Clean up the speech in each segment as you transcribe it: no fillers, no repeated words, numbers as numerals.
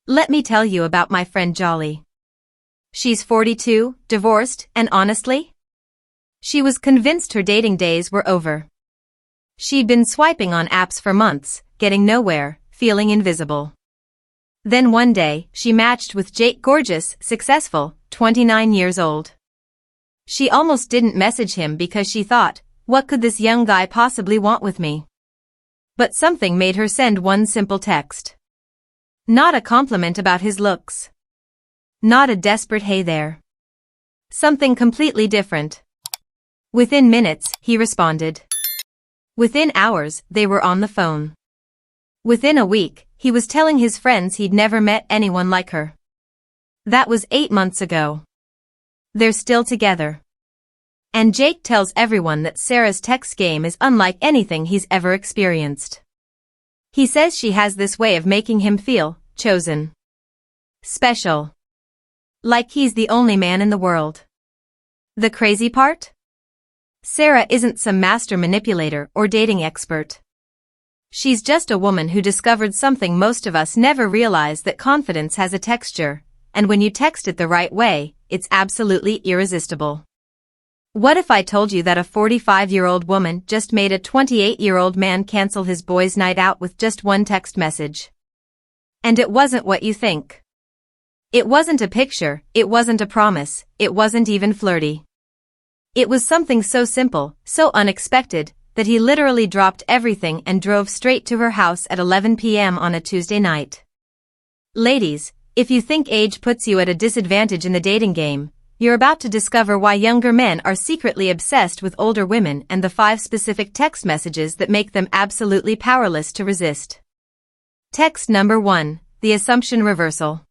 Let me tell you about my friend Jolly. She's 42, divorced, and honestly, she was convinced her dating days were over. She'd been swiping on apps for months, getting nowhere, feeling invisible. Then one day, she matched with Jake, gorgeous, successful, 29 years old. She almost didn't message him because she thought, what could this young guy possibly want with me? But something made her send one simple text. Not a compliment about his looks. Not a desperate hey there. Something completely different. Within minutes, he responded. Within hours, they were on the phone. Within a week, he was telling his friends he'd never met anyone like her. That was 8 months ago. They're still together. And Jake tells everyone that Sarah's text game is unlike anything he's ever experienced. He says she has this way of making him feel chosen. Special. Like he's the only man in the world. The crazy part? Sarah isn't some master manipulator or dating expert. She's just a woman who discovered something most of us never realize, that confidence has a texture, and when you text it the right way, it's absolutely irresistible. What if I told you that a 45-year-old woman just made a 28-year-old man cancel his boys' night out with just one text message? And it wasn't what you think. It wasn't a picture, it wasn't a promise, it wasn't even flirty. It was something so simple, so unexpected, that he literally dropped everything and drove straight to her house at 11 p.m. on a Tuesday night. Ladies, if you think age puts you at a disadvantage in the dating game, you're about to discover why younger men are secretly obsessed with older women and the 5 specific text messages that make them absolutely powerless to resist. Text number 1, the assumption reversal.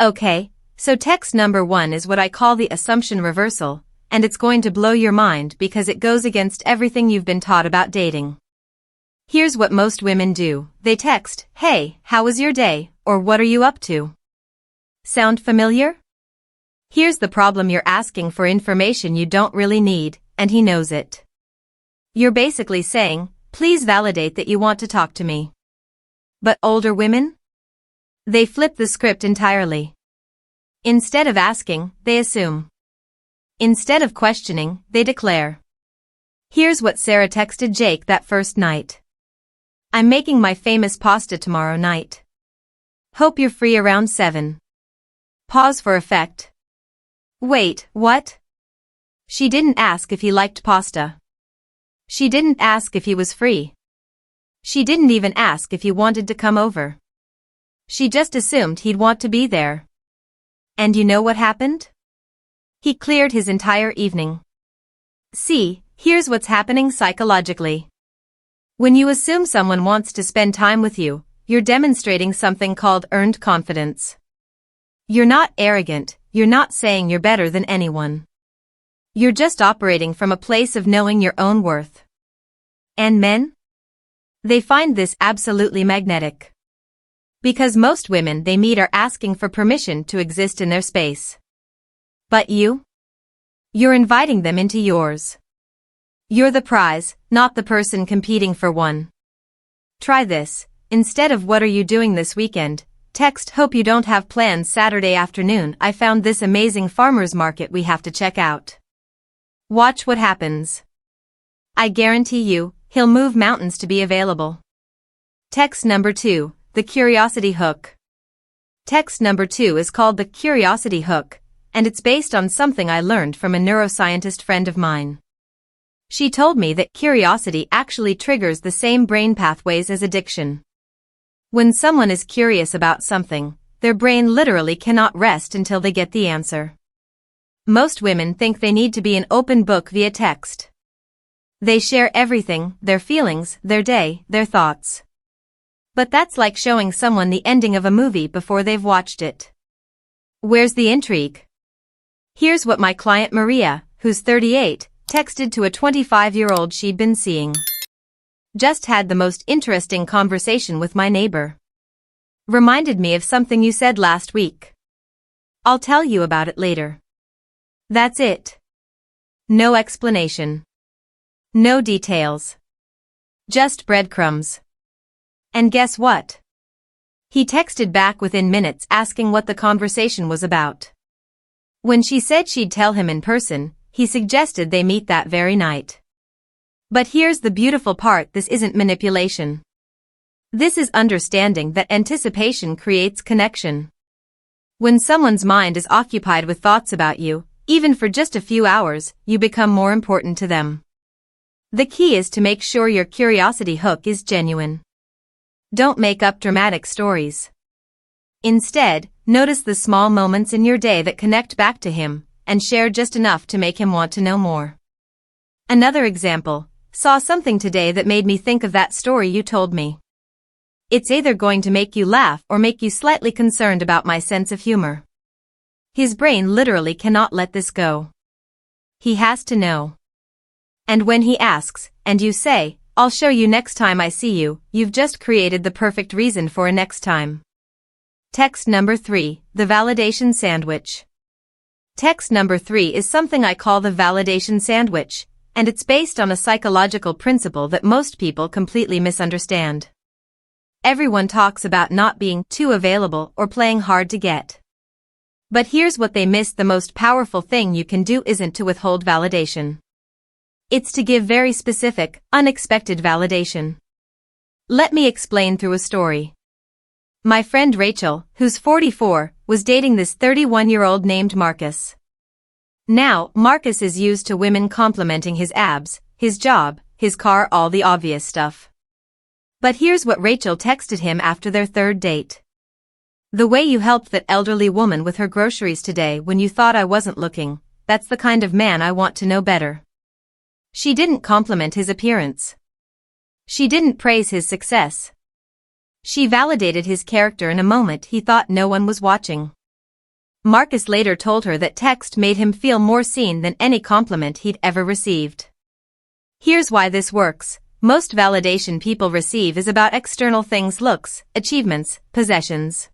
Okay, so text number 1 is what I call the assumption reversal, and it's going to blow your mind because it goes against everything you've been taught about dating. Here's what most women do. They text, hey, how was your day, or what are you up to? Sound familiar? Here's the problem: you're asking for information you don't really need, and he knows it. You're basically saying, please validate that you want to talk to me. But older women? They flip the script entirely. Instead of asking, they assume. Instead of questioning, they declare. Here's what Sarah texted Jake that first night. I'm making my famous pasta tomorrow night. Hope you're free around 7. Pause for effect. Wait, what? She didn't ask if he liked pasta. She didn't ask if he was free. She didn't even ask if he wanted to come over. She just assumed he'd want to be there. And you know what happened? He cleared his entire evening. See, here's what's happening psychologically. When you assume someone wants to spend time with you, you're demonstrating something called earned confidence. You're not arrogant, you're not saying you're better than anyone. You're just operating from a place of knowing your own worth. And men? They find this absolutely magnetic. Because most women they meet are asking for permission to exist in their space. But you? You're inviting them into yours. You're the prize, not the person competing for one. Try this. Instead of what are you doing this weekend, text hope you don't have plans Saturday afternoon. I found this amazing farmer's market we have to check out. Watch what happens. I guarantee you, he'll move mountains to be available. Text number 2, the curiosity hook. Text number 2 is called the curiosity hook, and it's based on something I learned from a neuroscientist friend of mine. She told me that curiosity actually triggers the same brain pathways as addiction. When someone is curious about something, their brain literally cannot rest until they get the answer. Most women think they need to be an open book via text. They share everything, their feelings, their day, their thoughts. But that's like showing someone the ending of a movie before they've watched it. Where's the intrigue? Here's what my client Maria, who's 38, texted to a 25-year-old she'd been seeing. Just had the most interesting conversation with my neighbor. Reminded me of something you said last week. I'll tell you about it later. That's it. No explanation. No details. Just breadcrumbs. And guess what? He texted back within minutes asking what the conversation was about. When she said she'd tell him in person, he suggested they meet that very night. But here's the beautiful part: this isn't manipulation. This is understanding that anticipation creates connection. When someone's mind is occupied with thoughts about you, even for just a few hours, you become more important to them. The key is to make sure your curiosity hook is genuine. Don't make up dramatic stories. Instead, notice the small moments in your day that connect back to him, and share just enough to make him want to know more. Another example: saw something today that made me think of that story you told me. It's either going to make you laugh or make you slightly concerned about my sense of humor. His brain literally cannot let this go. He has to know. And when he asks, and you say, "I'll show you next time I see you," you've just created the perfect reason for a next time. Text number 3, the validation sandwich. Text number 3 is something I call the validation sandwich, and it's based on a psychological principle that most people completely misunderstand. Everyone talks about not being too available or playing hard to get. But here's what they miss: the most powerful thing you can do isn't to withhold validation. It's to give very specific, unexpected validation. Let me explain through a story. My friend Rachel, who's 44, was dating this 31-year-old named Marcus. Now, Marcus is used to women complimenting his abs, his job, his car, all the obvious stuff. But here's what Rachel texted him after their third date. "The way you helped that elderly woman with her groceries today when you thought I wasn't looking, that's the kind of man I want to know better." She didn't compliment his appearance. She didn't praise his success. She validated his character in a moment he thought no one was watching. Marcus later told her that text made him feel more seen than any compliment he'd ever received. Here's why this works. Most validation people receive is about external things: looks, achievements, possessions.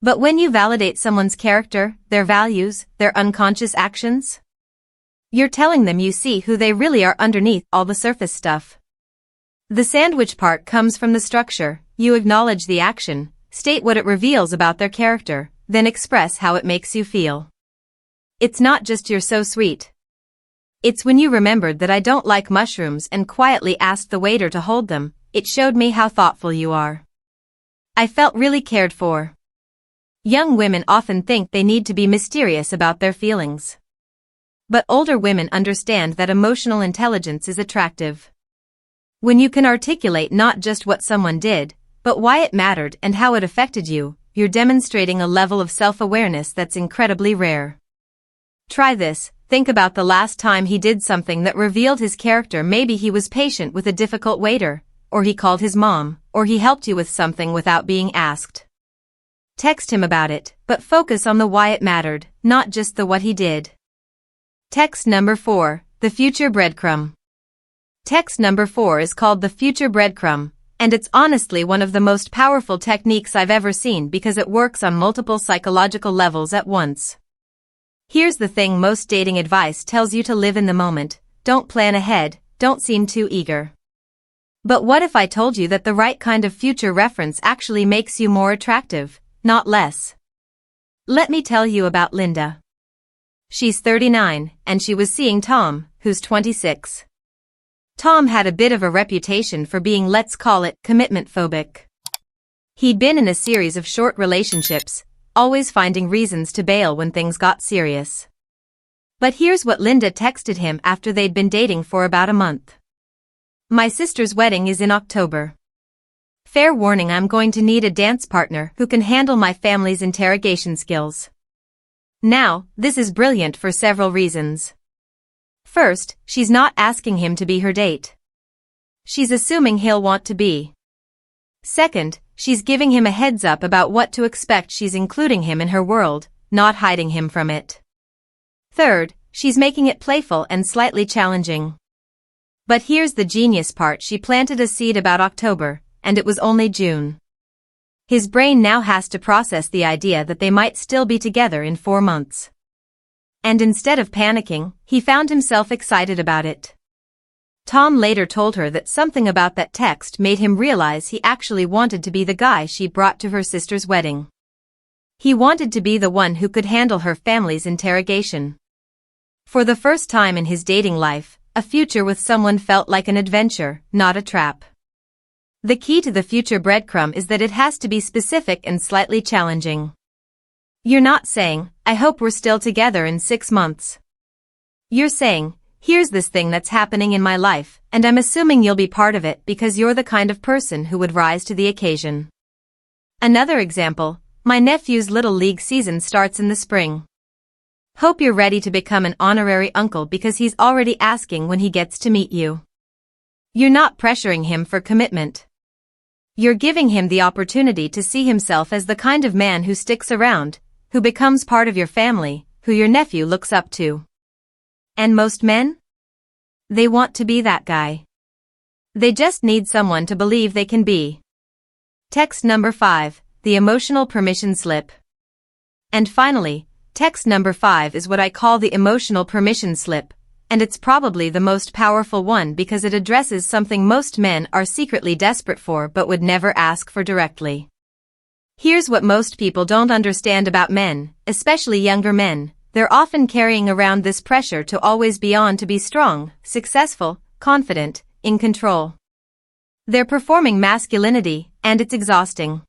But when you validate someone's character, their values, their unconscious actions, you're telling them you see who they really are underneath all the surface stuff. The sandwich part comes from the structure. You acknowledge the action, state what it reveals about their character, then express how it makes you feel. It's not just "you're so sweet." It's when you remembered that I don't like mushrooms and quietly asked the waiter to hold them. It showed me how thoughtful you are. I felt really cared for. Young women often think they need to be mysterious about their feelings. But older women understand that emotional intelligence is attractive. When you can articulate not just what someone did, but why it mattered and how it affected you, you're demonstrating a level of self-awareness that's incredibly rare. Try this. Think about the last time he did something that revealed his character. Maybe he was patient with a difficult waiter, or he called his mom, or he helped you with something without being asked. Text him about it, but focus on the why it mattered, not just the what he did. Text number 4, the future breadcrumb. Text number 4 is called the future breadcrumb, and it's honestly one of the most powerful techniques I've ever seen because it works on multiple psychological levels at once. Here's the thing: most dating advice tells you to live in the moment, don't plan ahead, don't seem too eager. But what if I told you that the right kind of future reference actually makes you more attractive, not less? Let me tell you about Linda. She's 39, and she was seeing Tom, who's 26. Tom had a bit of a reputation for being, let's call it, commitment phobic. He'd been in a series of short relationships, always finding reasons to bail when things got serious. But here's what Linda texted him after they'd been dating for about a month. "My sister's wedding is in October. Fair warning, I'm going to need a dance partner who can handle my family's interrogation skills." Now, this is brilliant for several reasons. First, she's not asking him to be her date. She's assuming he'll want to be. Second, she's giving him a heads up about what to expect. She's including him in her world, not hiding him from it. Third, she's making it playful and slightly challenging. But here's the genius part: she planted a seed about October, and it was only June. His brain now has to process the idea that they might still be together in 4 months. And instead of panicking, he found himself excited about it. Tom later told her that something about that text made him realize he actually wanted to be the guy she brought to her sister's wedding. He wanted to be the one who could handle her family's interrogation. For the first time in his dating life, a future with someone felt like an adventure, not a trap. The key to the future breadcrumb is that it has to be specific and slightly challenging. You're not saying, I hope we're still together in 6 months. You're saying, here's this thing that's happening in my life, and I'm assuming you'll be part of it because you're the kind of person who would rise to the occasion. Another example, my nephew's Little League season starts in the spring. Hope you're ready to become an honorary uncle because he's already asking when he gets to meet you. You're not pressuring him for commitment. You're giving him the opportunity to see himself as the kind of man who sticks around, who becomes part of your family, who your nephew looks up to. And most men? They want to be that guy. They just need someone to believe they can be. Text number 5, the emotional permission slip. And finally, text number 5 is what I call the emotional permission slip, and it's probably the most powerful one because it addresses something most men are secretly desperate for but would never ask for directly. Here's what most people don't understand about men, especially younger men. They're often carrying around this pressure to always be on, to be strong, successful, confident, in control. They're performing masculinity, and it's exhausting.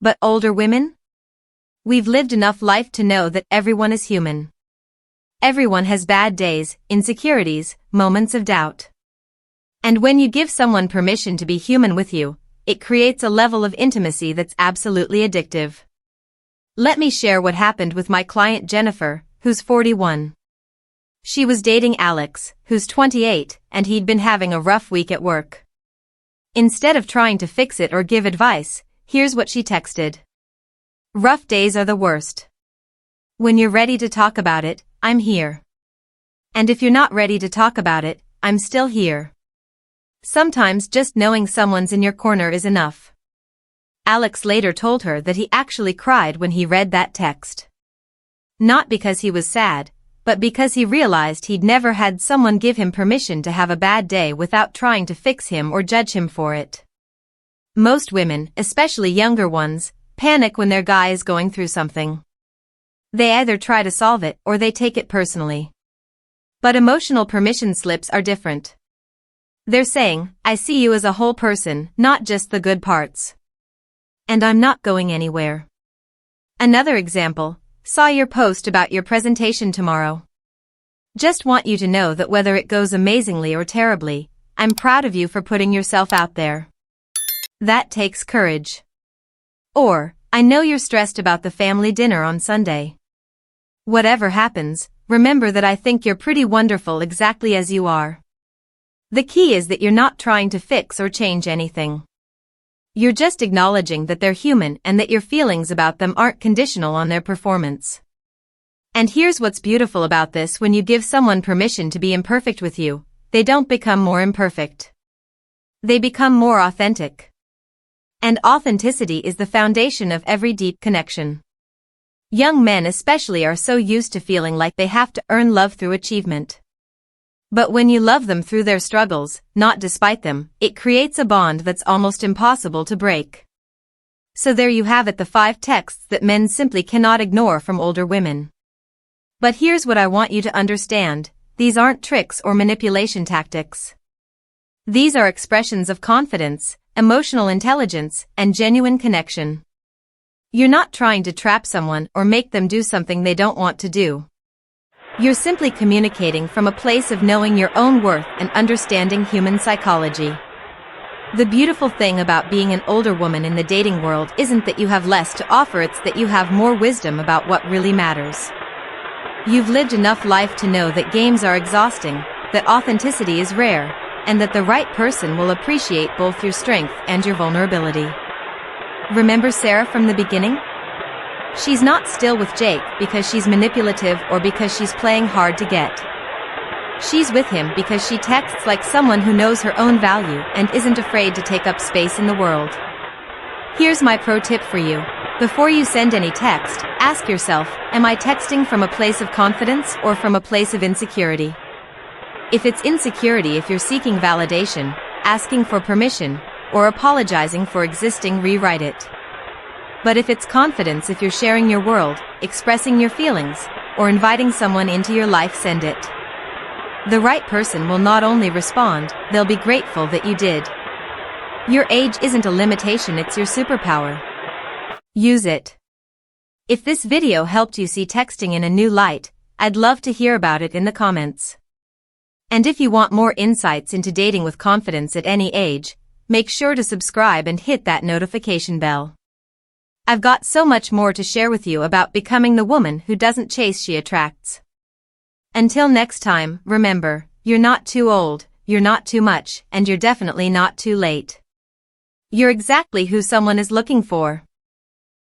But older women? We've lived enough life to know that everyone is human. Everyone has bad days, insecurities, moments of doubt. And when you give someone permission to be human with you, it creates a level of intimacy that's absolutely addictive. Let me share what happened with my client Jennifer, who's 41. She was dating Alex, who's 28, and he'd been having a rough week at work. Instead of trying to fix it or give advice, here's what she texted. Rough days are the worst. When you're ready to talk about it, I'm here. And if you're not ready to talk about it, I'm still here. Sometimes just knowing someone's in your corner is enough. Alex later told her that he actually cried when he read that text. Not because he was sad, but because he realized he'd never had someone give him permission to have a bad day without trying to fix him or judge him for it. Most women, especially younger ones, panic when their guy is going through something. They either try to solve it or they take it personally. But emotional permission slips are different. They're saying, I see you as a whole person, not just the good parts. And I'm not going anywhere. Another example, saw your post about your presentation tomorrow. Just want you to know that whether it goes amazingly or terribly, I'm proud of you for putting yourself out there. That takes courage. Or, I know you're stressed about the family dinner on Sunday. Whatever happens, remember that I think you're pretty wonderful exactly as you are. The key is that you're not trying to fix or change anything. You're just acknowledging that they're human and that your feelings about them aren't conditional on their performance. And here's what's beautiful about this: when you give someone permission to be imperfect with you, they don't become more imperfect. They become more authentic. And authenticity is the foundation of every deep connection. Young men especially are so used to feeling like they have to earn love through achievement. But when you love them through their struggles, not despite them, it creates a bond that's almost impossible to break. So there you have it, the 5 texts that men simply cannot ignore from older women. But here's what I want you to understand: these aren't tricks or manipulation tactics. These are expressions of confidence, emotional intelligence, and genuine connection. You're not trying to trap someone or make them do something they don't want to do. You're simply communicating from a place of knowing your own worth and understanding human psychology. The beautiful thing about being an older woman in the dating world isn't that you have less to offer, it's that you have more wisdom about what really matters. You've lived enough life to know that games are exhausting, that authenticity is rare, and that the right person will appreciate both your strength and your vulnerability. Remember Sarah from the beginning? She's not still with Jake because she's manipulative or because she's playing hard to get. She's with him because she texts like someone who knows her own value and isn't afraid to take up space in the world. Here's my pro tip for you. Before you send any text, ask yourself, am I texting from a place of confidence or from a place of insecurity? If it's insecurity, if you're seeking validation, asking for permission, or apologizing for existing, rewrite it. But if it's confidence, if you're sharing your world, expressing your feelings, or inviting someone into your life, send it. The right person will not only respond, they'll be grateful that you did. Your age isn't a limitation, it's your superpower. Use it. If this video helped you see texting in a new light, I'd love to hear about it in the comments. And if you want more insights into dating with confidence at any age, make sure to subscribe and hit that notification bell. I've got so much more to share with you about becoming the woman who doesn't chase, she attracts. Until next time, remember, you're not too old, you're not too much, and you're definitely not too late. You're exactly who someone is looking for.